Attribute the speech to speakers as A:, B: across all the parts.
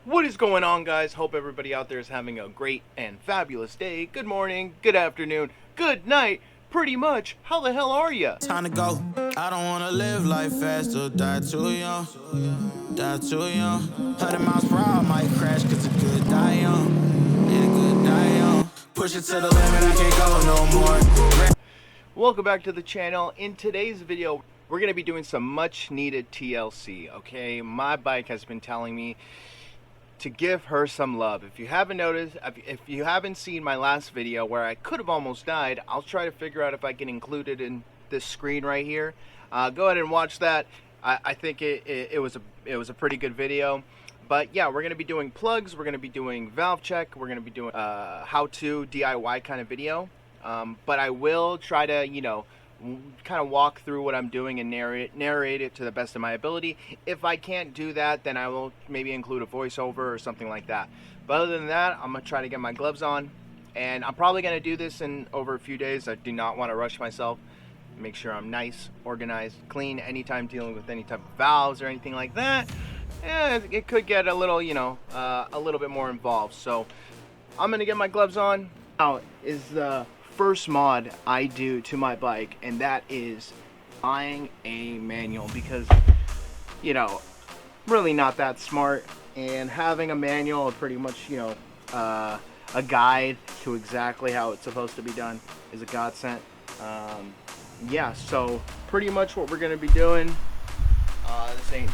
A: What is going on, guys? Hope everybody out there is having a great and fabulous day. Good morning, good afternoon, good night. Pretty much, how the hell are ya?
B: Time to go. I don't wanna live life fast or die too young. Die too young. 100 miles per hour, might crash cause a good die young. And a good die young. Push it to the limit, I can't go no more.
A: Welcome back to the channel. In today's video, we're going to be doing some much needed TLC, okay? My bike has been telling me to give her some love. If you haven't noticed, if you haven't seen my last video where I could have almost died, I'll try to figure out if I can include it in this screen right here. Go ahead and watch that. I think it was a pretty good video. But yeah, we're going to be doing plugs, we're going to be doing valve check, we're going to be doing how-to DIY kind of video. But I will try to, kind of walk through what I'm doing and narrate it to the best of my ability. If I can't do that, then I will maybe include a voiceover or something like that. But other than that, I'm going to try to get my gloves on. And I'm probably going to do this in over a few days. I do not want to rush myself. Make sure I'm nice, organized, clean anytime dealing with any type of valves or anything like that. It could get a little, a little bit more involved. So I'm going to get my gloves on. Now is the first mod I do to my bike, and that is buying a manual, because really not that smart, and having a manual or pretty much a guide to exactly how it's supposed to be done is a godsend. Yeah, so pretty much what we're gonna be doing, this ain't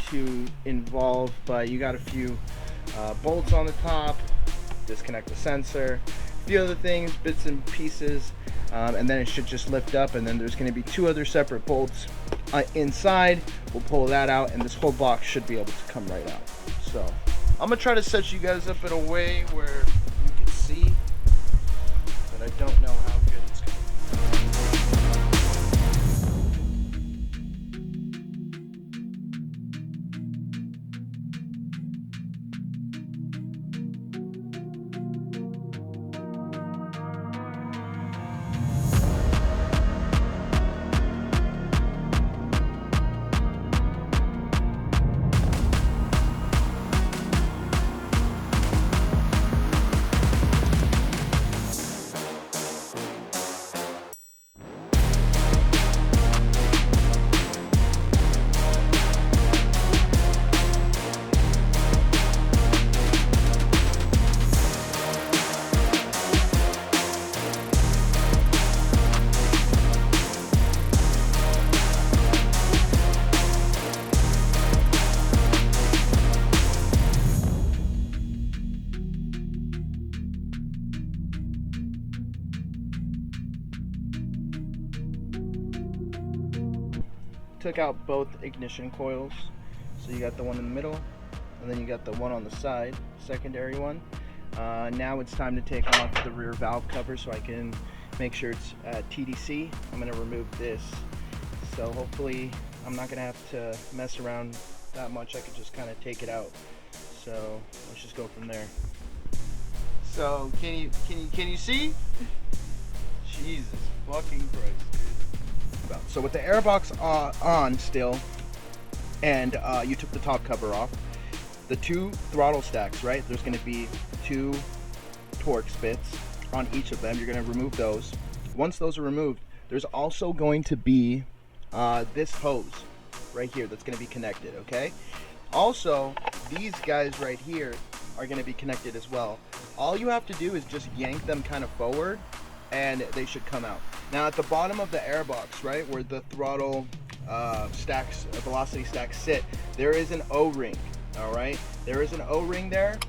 A: too involved, but you got a few bolts on the top, disconnect the sensor, a few other things, bits and pieces, and then it should just lift up, and then there's going to be two other separate bolts inside. We'll pull that out, and this whole box should be able to come right out. So I'm going to try to set you guys up in a way where you can see, but I don't know how good it's going to be. Took out both ignition coils, so you got the one in the middle and then you got the one on the side, secondary one. Now it's time to take off the rear valve cover so I can make sure it's TDC. I'm going to remove this, so hopefully I'm not going to have to mess around that much. I could just kind of take it out, so let's just go from there. So can you see? Jesus fucking Christ, dude. So with the airbox on still, and you took the top cover off, the two throttle stacks, right? There's going to be two torque spits on each of them. You're going to remove those. Once those are removed, there's also going to be this hose right here that's going to be connected, okay? Also, these guys right here are going to be connected as well. All you have to do is just yank them kind of forward, and they should come out. Now at the bottom of the airbox, right, where the throttle stacks, velocity stacks sit, there is an O-ring, all right? There is an O-ring there.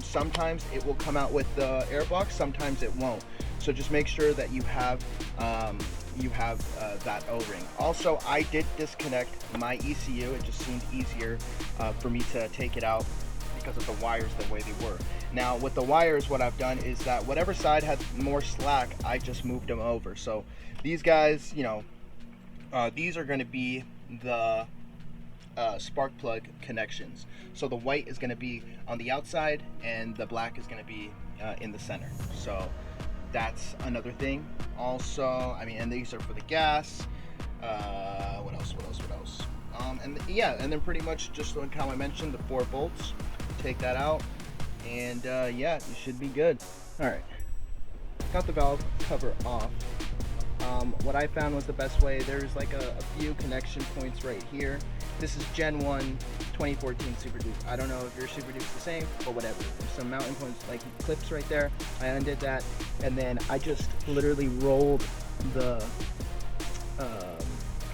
A: Sometimes it will come out with the airbox, sometimes it won't. So just make sure that you have that O-ring. Also, I did disconnect my ECU. It just seemed easier for me to take it out because of the wires the way they were. Now with the wires, what I've done is that whatever side had more slack, I just moved them over. So these guys, these are going to be the spark plug connections. So the white is going to be on the outside and the black is going to be in the center. So that's another thing. Also, and these are for the gas. What else? And yeah, and then pretty much just like how I mentioned, the 4 bolts. take that out, and yeah, you should be good. All right, got the valve cover off. What I found was the best way. There's like a few connection points right here. This is Gen 1 2014 Superduke. I don't know if your Superduke's the same, but whatever. There's some mounting points, like clips right there. I undid that, and then I just literally rolled the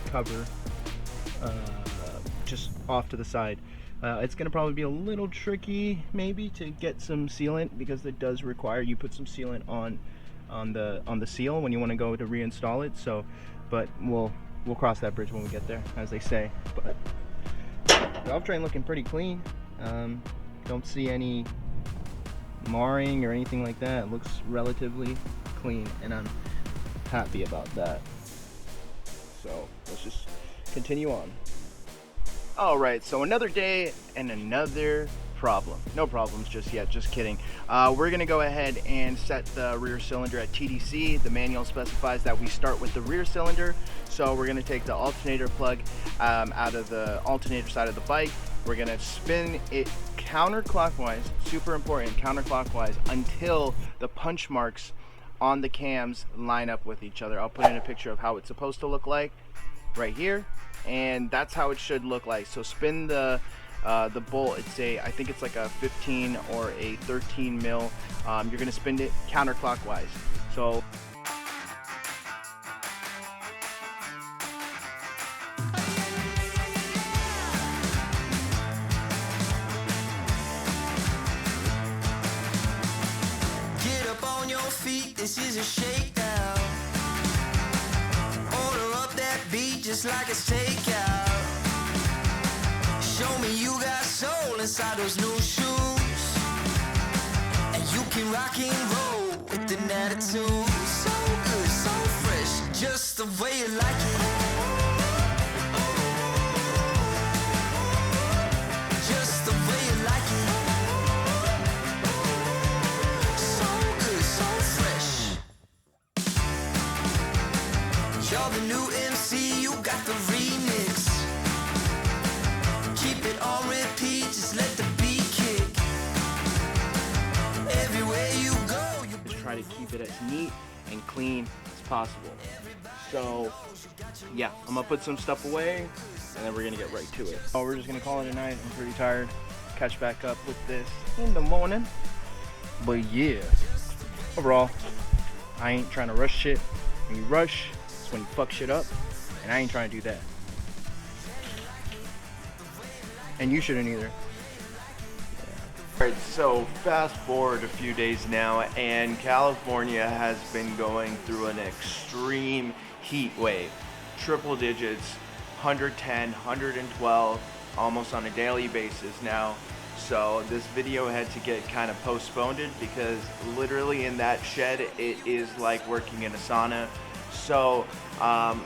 A: cover just off to the side. It's gonna probably be a little tricky maybe to get some sealant, because it does require you put some sealant on the seal when you want to go to reinstall it. So, but we'll cross that bridge when we get there, as they say. But valve train looking pretty clean. Don't see any marring or anything like that. It looks relatively clean, and I'm happy about that. So let's just continue on. All right, so another day and another problem. No problems just yet, just kidding. We're gonna go ahead and set the rear cylinder at TDC. The manual specifies that we start with the rear cylinder. So we're gonna take the alternator plug out of the alternator side of the bike. We're gonna spin it counterclockwise, super important, counterclockwise, until the punch marks on the cams line up with each other. I'll put in a picture of how it's supposed to look like right here, and that's how it should look like. So spin the bolt. I think it's like a 15 or a 13 mil. You're gonna spin it counterclockwise. So
B: get up on your feet, this is a shakedown. Order up that beat just like it's takeout. Show me you got soul inside those new shoes, and you can rock and roll with an attitude. So good, so fresh, just the way you like it. Just the way you like it. So good, so fresh. You're the new MC, you got the remix. Keep it on repeat, just let the beat kick. Everywhere you go, you
A: just try to keep it as neat and clean as possible. So yeah, I'm gonna put some stuff away, and then we're gonna get right to it. Oh, we're just gonna call it a night. I'm pretty tired. Catch back up with this in the morning. But yeah, overall, I ain't trying to rush shit. When you rush, it's when you fuck shit up, and I ain't trying to do that. And you shouldn't either.
C: Alright, so fast forward a few days now, and California has been going through an extreme heat wave. Triple digits, 110, 112, almost on a daily basis now. So this video had to get kind of postponed because literally in that shed, it is like working in a sauna. So I'm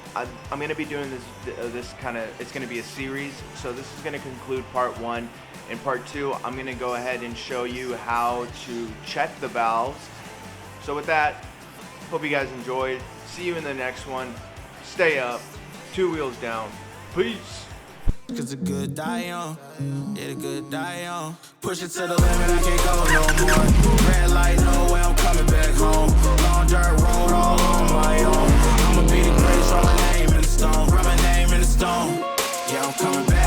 C: going to be doing this it's going to be a series. So this is going to conclude part 1. In part 2, I'm going to go ahead and show you how to check the valves. So with that, hope you guys enjoyed. See you in the next one. Stay up. 2 wheels down. Peace.
B: Cause a good die young, yeah, a good die young. Push it to the limit, I can't go no more. Red light, no way, I'm coming back home. Long dirt road, all on my own. I'ma be the greatest, write my name in the stone. Write my name in the stone. Yeah, I'm coming back.